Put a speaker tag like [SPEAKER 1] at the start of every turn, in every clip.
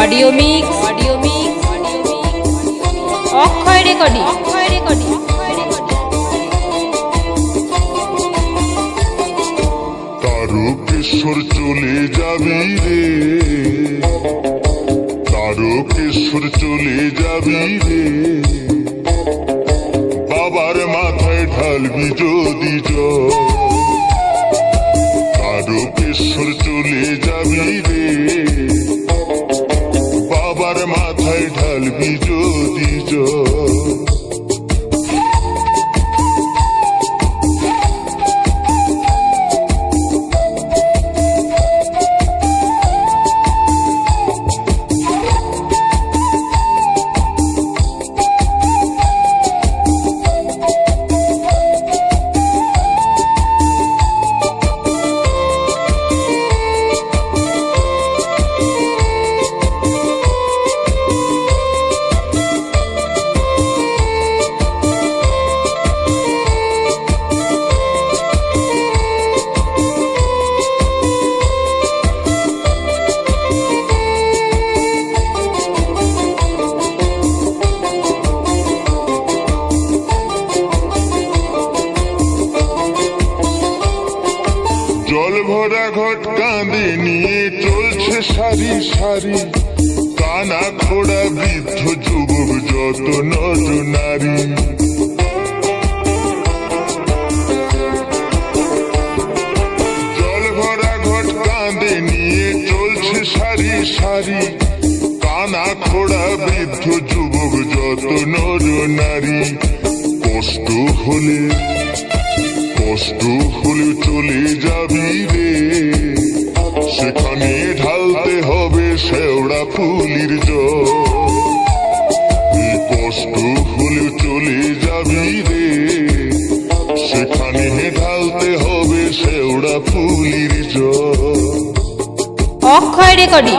[SPEAKER 1] Audio mix Akshay recording
[SPEAKER 2] Tarakeswar চলে যাবি রে, তারকেশ্বর চলে যাবি রে, বাবার মাথায় ঢালবি যদি জল। তারকেশ্বর চলে যাবি রে, বাবার মাথায় ঢালবি যদি জল। জল ভরা ঘট কাঁধে নিয়ে চলছে সারি সারি, কানা খোড়া বৃদ্ধ যুবক যত নর নারী। জল ভরা ঘট কাঁধে নিয়ে চলছে সারি সারি, কানা খোড়া বৃদ্ধ যুবক যত নর নারী। কষ্ট হলে চলে যাবি রে, সেখানে ঢালতে হবে শেওড়া ফুলির জল। কষ্ট হলে চলে যাবি রে, সেখানে ঢালতে হবে শেওড়া ফুলির জল।
[SPEAKER 1] অক্ষয় রেকর্ডিং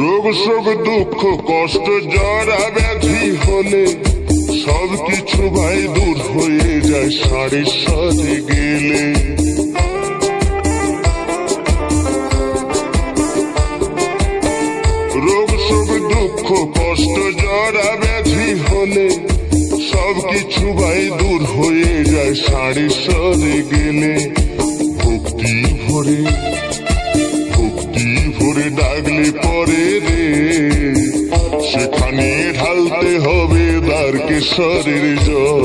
[SPEAKER 2] রোগ শোক দুঃখ কষ্ট জরা ব্যাধি হলে সবকিছু ভাই দূর হয়ে যায় সাড়ের সাথে গেলে। রোগ শোক দুঃখ কষ্ট জরা ব্যাধি হলে সবকিছু ভাই দূর হয়ে যায় সাড়ের সাথে গেলে। ভক্তি ভরে ডাকলে পরে রে, সেখানে ঢালতে হবে দ্বারকেশ্বরের জল।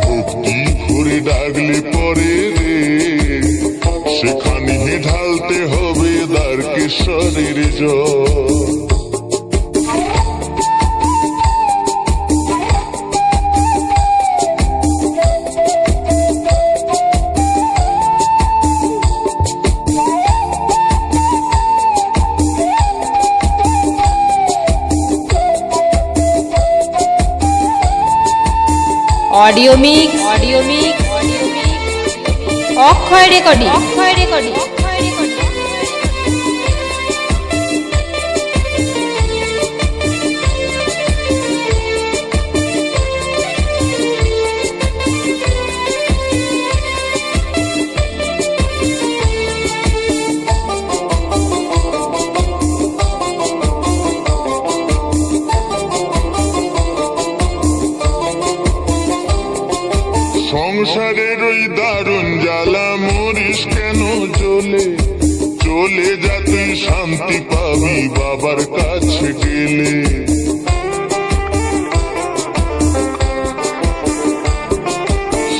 [SPEAKER 2] ভক্তি ভরে ডাকলে পরে রে, সেখানে ঢালতে হবে দ্বারকেশ্বরের জল।
[SPEAKER 1] অডিও মিক্স অক্ষয় রেকর্ডিং
[SPEAKER 2] সংসারের ওই দারুণ জ্বালা মরিস কেন জ্বলে, চলে যা তুই শান্তি পাবি বাবার কাছে গেলে।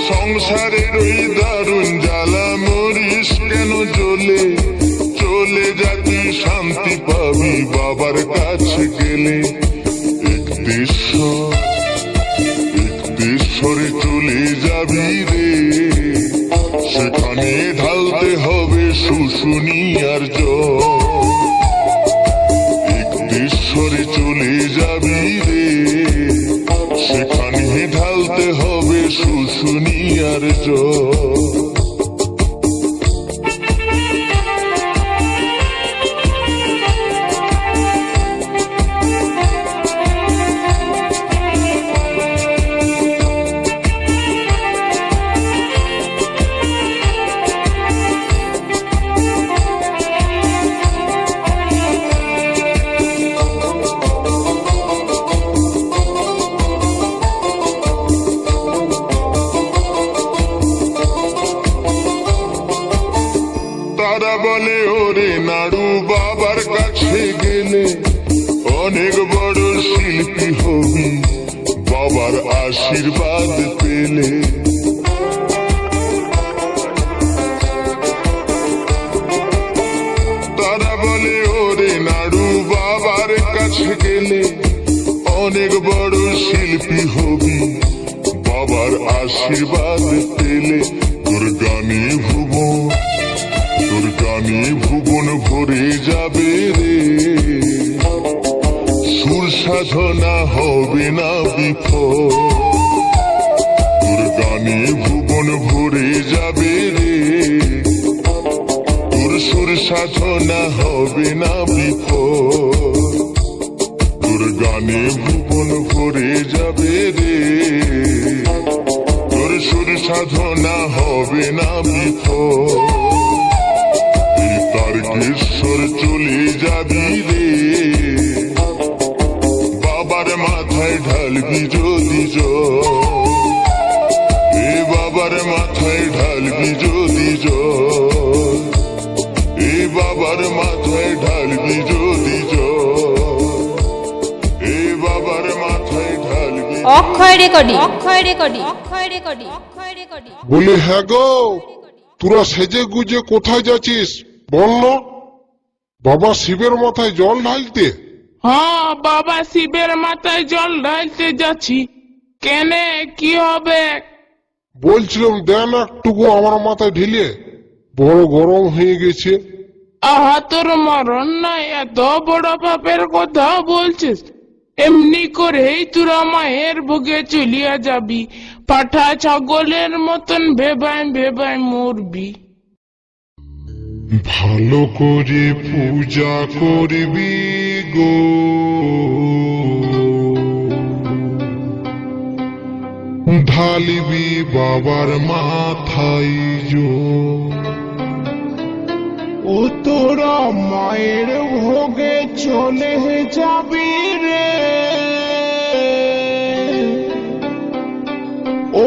[SPEAKER 2] সংসারের ওই দারুণ জ্বালা মরিস কেন জ্বলে, চলে যা তুই শান্তি পাবি বাবার কাছে গেলে। একদেশ্বরে চলে যাবি রে, সেখানে ঢালতে হবে শুশুনিয়ার জল। তারকেশ্বরে চলে যাবি রে, সেখানে ঢালতে হবে শুশুনিয়ার জল। তারা বলে ওরে নাড়ু বাবার কাছে গেলে অনেক বড় শিল্পী হবি, বাবার আশীর্বাদ পেলে। তারা বলে ওরে নাড়ু বাবার কাছে গেলে অনেক বড় শিল্পী হবি, বাবার আশীর্বাদ পেলে। তোর গানে ভুবন ভরে যাবে রে, সুর সাধনা হবে না বিফল। তোর গানে ভুবন ভরে যাবে রে, তোর সুর সাধনা হবে না বিফল। তোর গানে ভুবন ভরে যাবে রে, তোর সুর সাধনা হবে না বিফল। তারকেশ্বর চলে যাবি রে, বাবার মাথায় ঢালবি যদি জল। এ বাবার মাথায় ঢালবি যদি জল, এ বাবার মাথায় ঢালবি যদি জল, এ বাবার মাথায় ঢালবি।
[SPEAKER 1] অক্ষয় recording, Akshay recording, Akshay recording, Akshay recording.
[SPEAKER 3] বলি হ্যাঁ গো, তোরা সেজে গুজে কোথায় যাচ্ছিস বল না? বাবা শিবের মাথায় জল ঢালতে?
[SPEAKER 4] হ্যাঁ বাবা শিবের মাথায় জল ঢালতে যাচ্ছি। কেনে কি হবে?
[SPEAKER 3] বলছিলাম দেন একটুকু আমার মাথায় ঢেলে, বড় গরম হয়ে গেছে।
[SPEAKER 4] আহা তোর মরণ নাই, এত বড় পাপের কথা বলছিস? এমনি করেই তোরা মায়ের ভোগে চলিয়া যাবি, পাঠা ছাগলের মতন ভেবাই ভেবাই মরবি।
[SPEAKER 3] ভালো করে পূজা করবি গো, ঢালিবি বাবার মাথায় জল।
[SPEAKER 4] ও তোরা মায়ের ভোগে চলে যাবি রে,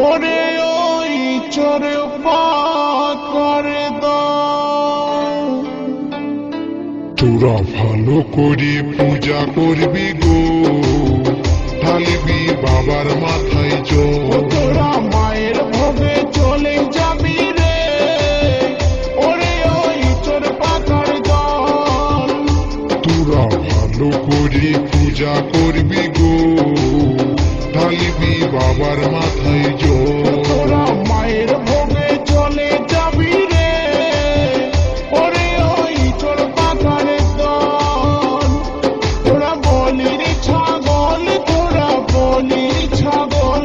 [SPEAKER 4] ওরে ওই চরে পাক করে দাও।
[SPEAKER 3] তোরা ভালো করে পূজা করবি গো, ঢালিবি বাবার মাথায় জল।
[SPEAKER 4] তোরা মায়ের ভোগে চলে যাবি রে, ওরে ওই চোর পাথর দল।
[SPEAKER 3] তোরা ভালো করে পূজা করবি গো, ঢালিবি বাবার মাথায় জল।
[SPEAKER 4] তোরা মায়ের ভোগে চলে যাবি রে, ওরে ওই চোর পাথর দল। তোরা বলির ছাগল, তোরা বলির ছাগল,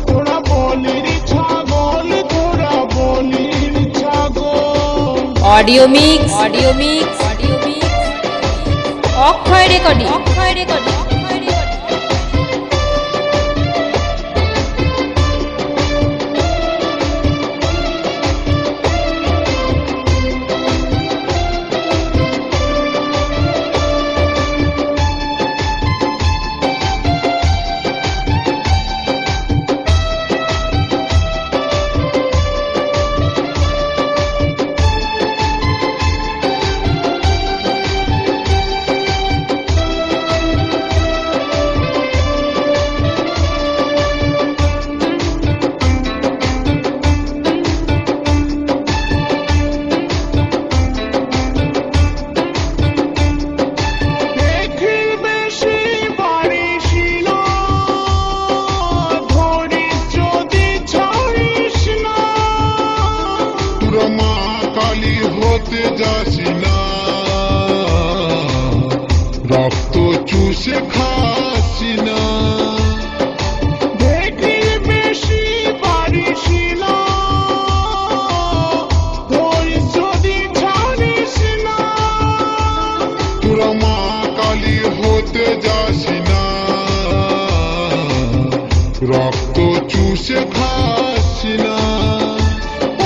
[SPEAKER 4] তোরা বলির ছাগল, তোরা বলির ছাগল।
[SPEAKER 1] Audio mix, audio mix, audio mix. Akshay recording, Akshay recording, Akshay recording.
[SPEAKER 3] শেখাচ্ছি না।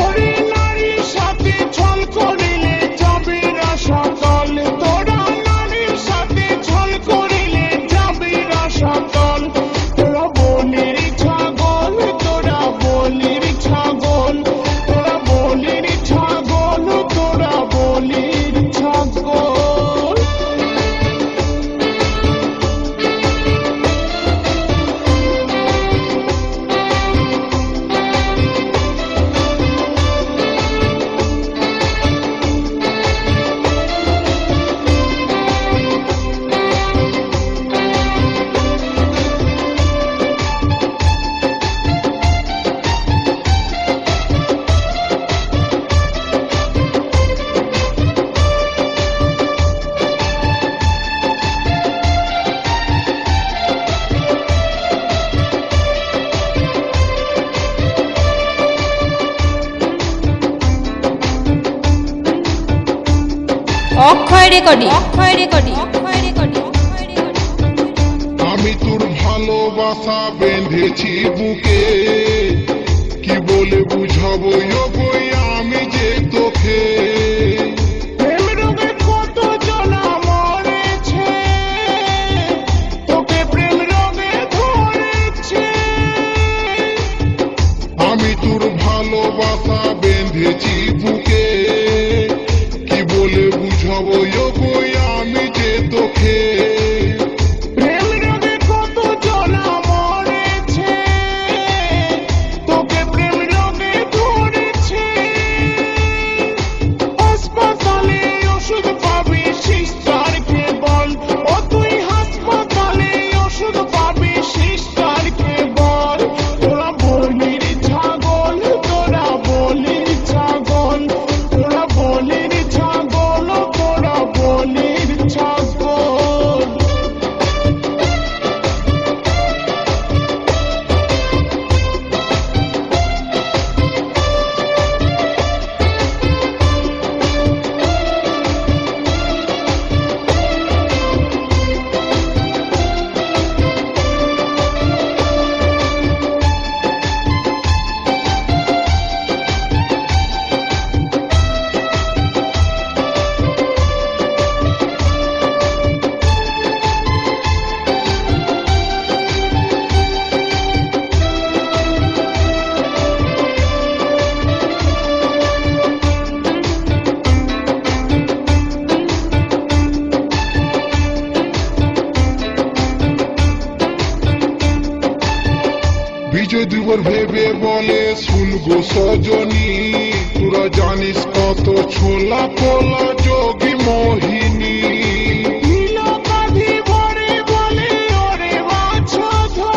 [SPEAKER 4] ওরে নারীর সাথে ছল করিলে যাবে রসাতল, তোরা নারীর সাথে ছল করিলে যাবে রসাতল। তোরা বলির ছাগল, তোরা বলির ছাগল, তোরা বলির ছাগল, তোরা বলির ছাগল।
[SPEAKER 1] অক্ষয় recording, Akshay recording, Akshay recording.
[SPEAKER 3] আমি তোর ভালোবাসা বেঁধেছি বুকে, কি বলে বুঝাবো গো আমি যে তোকে।
[SPEAKER 4] প্রেম রোগে কত জনা মরেছে, তোকে প্রেম রোগে ধরেছে।
[SPEAKER 3] আমি তোর ভালোবাসা বেঁধেছি বুকে, কি বলে বুঝাবো গো আমি যে তোকে।
[SPEAKER 4] প্রেম রোগে কত জনা মরেছে, তোকে প্রেম রোগে ধরেছে। হাসপাতালে ওষুধ পাবি সিস্টারকে বল, ও তুই হাসপাতালে ওষুধ পাবি সিস্টারকে বল। তোরা বলির ছাগল, তোরা বলির ছাগল, তোরা বলির ছাগল, তোরা বলির ছাগল।
[SPEAKER 3] বিজয় দুবার ভেবে বলে শুনগো সজনী, তোরা জানিস কত ছোলা পোলা যোগী মোহিনী।
[SPEAKER 4] নীলকাঠি ভরে বলে ওরে বাছধন,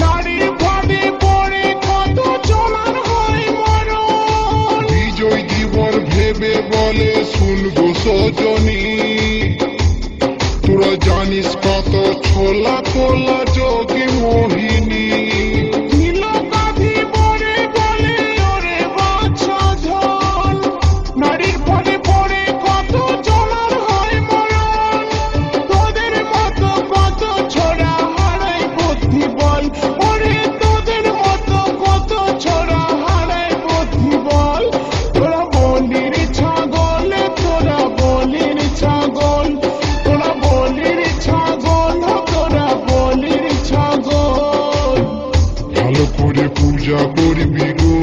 [SPEAKER 4] নারীর ফাঁদে পড়ে কত জনার হয় মরণ।
[SPEAKER 3] বিজয় দিবর ভেবে বলে শুনগো সজনী, তোরা জানিস কত ছোলা পোলা যোগী মোহিনী।
[SPEAKER 4] নীলকাঠি ভরে বলে ওরে বাছধন, নারীর ফাঁদে পড়ে কত জনার হয় মরণ। তোদের মতো কত ছোড়া হারায় বুদ্ধি বল, ওরে তোদের মতো কত ছোড়া হারায় বুদ্ধি বল। তোরা বলির ছাগল, তোরা বলির ছাগল, তোরা বলির ছাগল, তোরা বলির ছাগল।
[SPEAKER 3] ভালো করে পূজা করবি গো,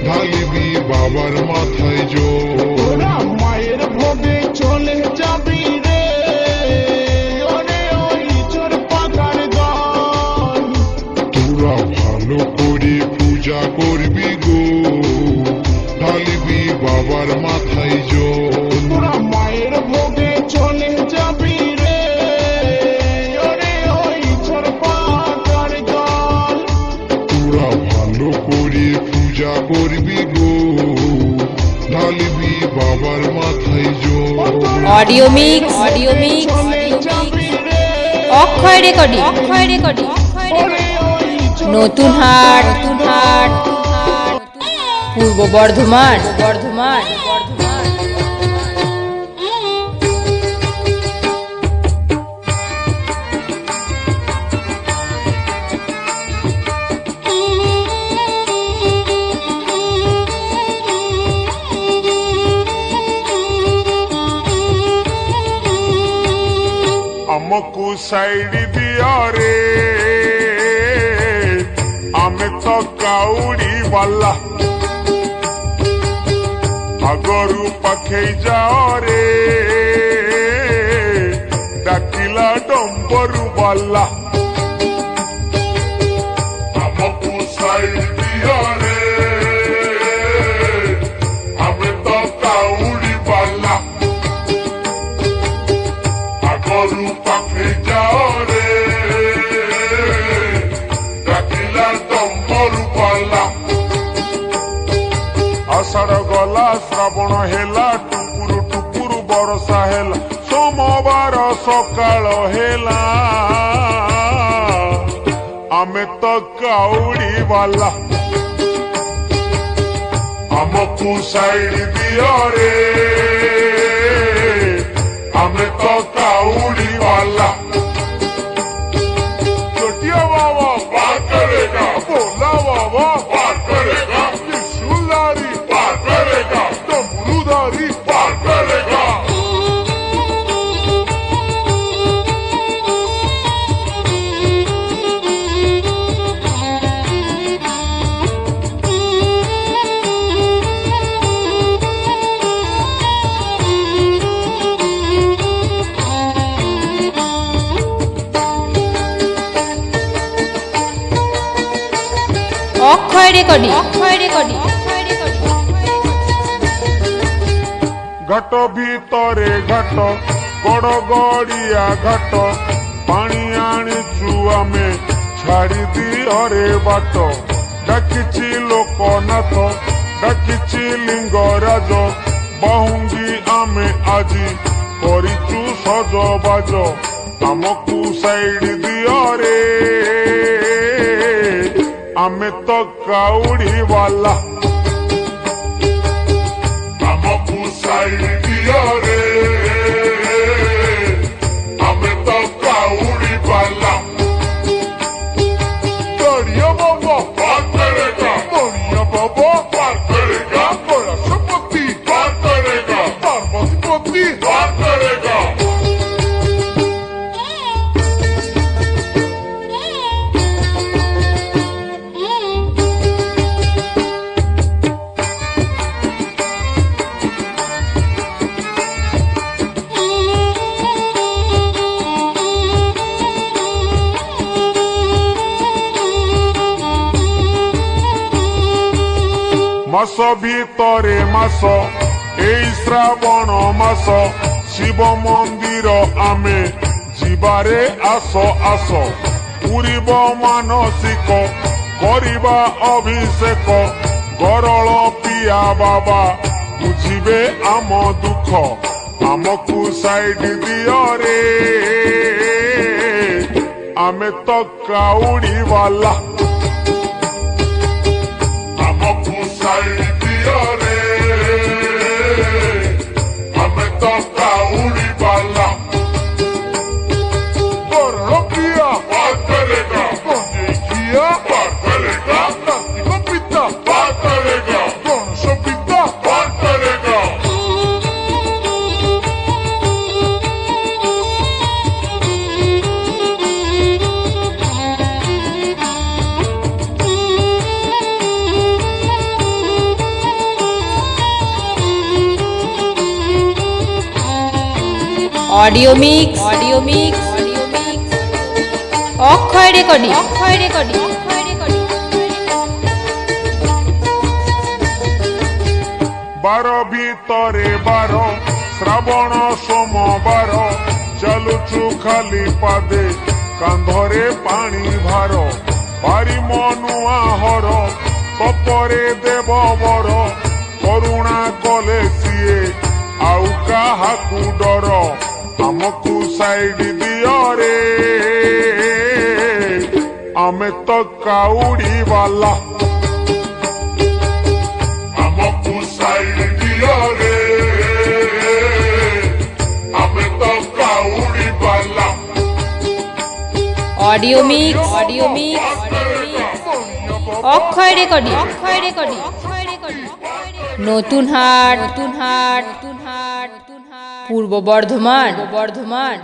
[SPEAKER 3] ঢালিবি বাবার মাথায় জল।
[SPEAKER 4] তোরা মায়ের ভোগে চলে যাবি রে, ওরে ওই চোর পাতার দল।
[SPEAKER 3] তোরা ভালো করে পূজা করবি গো, ঢালিবি বাবার মাথায় জল।
[SPEAKER 4] তোরা মায়ের ভোগে চলে যাবি রে, ওরে ওই চোর পাতার দল।
[SPEAKER 3] তোরা ভালো করে পূজা করবি গো, ঢালিবি বাবার মাথায় জল।
[SPEAKER 1] অডিও মিক্স, অডিও মিক্স,
[SPEAKER 4] চলে যাবি রে,
[SPEAKER 1] অক্ষয় রেকর্ডিং, অক্ষয় রেকর্ডিং,
[SPEAKER 4] ওরে ওই চোর
[SPEAKER 1] নতুন হাট, নতুন হাট, পূর্ব বর্ধমান, বর্ধমান, বর্ধমান।
[SPEAKER 2] সাইড দিও রে আমি তো কাউড়ি বালা আগরু পাখেই যাও রে ডাকিলা ডম্বরু বালা আমকু সাইড দিও রে আমি তো কাউড়ি বালা আগরু পাখে যাও রে ডাকিলা ডম্বরু বালা আষাঢ় গলা শ্রাবণ হেলা টুকুরু টুকুরু বরষা হেলা সোমবার সকাଳ হেলা ଆମେ ତ କାଉଡି ବାଲା ଆମକୁ ସାଇଡ ଦିଅ ରେ ଆମେ ତ କାଉଡି ବାଲା छोटिया बाबा पार करेगा बोला बाबा पार करेगा त्रिशूलधारी पार करेगा डमरूधारी पार करेगा
[SPEAKER 1] অক্ষয় রেকর্ডিং
[SPEAKER 2] ঘাট ভিতরে ঘাট গড় গড়িয়া ঘাট পানি আনিছু আমি ছাড়ি দিহরে বাট ডাকিছি লোকনাথ ডাকিছি লিঙ্গরাজ বাহুঙ্গি আমি আজি করিছু সজবাজ আমকু সাইড দিহরে ଆମେ ତ କାଉଡି ବାଲା ଆମକୁ ସାଇଡ ଦିଅ ରେ ଆମେ ତ କାଉଡି ବାଲା ଦରିଆ ବାବା ପାର କରେଗା ମଣିଆ ବାବା ପାର କରେଗା କୈଳାସପତି ପାର କରେଗା ପାର୍ବତୀପତି ପାର କରେଗା মাস ভিতরে মাস এই শ্রাবণ মাস শিব মন্দির আমি ଯିବାରେ আস আস পুরিব মানসিক করিবা অভিষেক গরল পিয়া বাবা বুঝিবে আম দুঃখ আমকু সাইড দিও রে ଆମେ ତ କାଉଡି ବାଲା ଆମକୁ ସାଇଡ ଦିଅ ରେ ଆମେ ତ କାଉଡି ବାଲା ଗରଳ ପ୍ରିୟା ପାର କରେଗା ଗଞ୍ଜେଇ ଖିଆ ପାର କରେଗା କାର୍ତ୍ତିକ ପିତା ପାର କରେଗା ଗଣେଶ ପିତା ପାର କରେଗା
[SPEAKER 1] অডিও মিক্স অক্ষয় রেকর্ডিং
[SPEAKER 2] বার ভিতরে বার শ্রাবণ সোমবার চালুছু খালি পাদে কান্ধরে পানি ভার ভারি মনুয়া হর তপরে দেব বর করুণা কলে সিয়ে আউ কাহাকু ডর আমকু সাইড দিও রে ଆମେ ତ କାଉଡି ବାଲା ଆମକୁ ସାଇଡ ଦିଅ ରେ ଆମେ ତ କାଉଡି ବାଲା
[SPEAKER 1] অডিও মিক্স অক্ষয় রেকর্ডিং নতুন হাট পূর্ব বর্ধমান বর্ধমান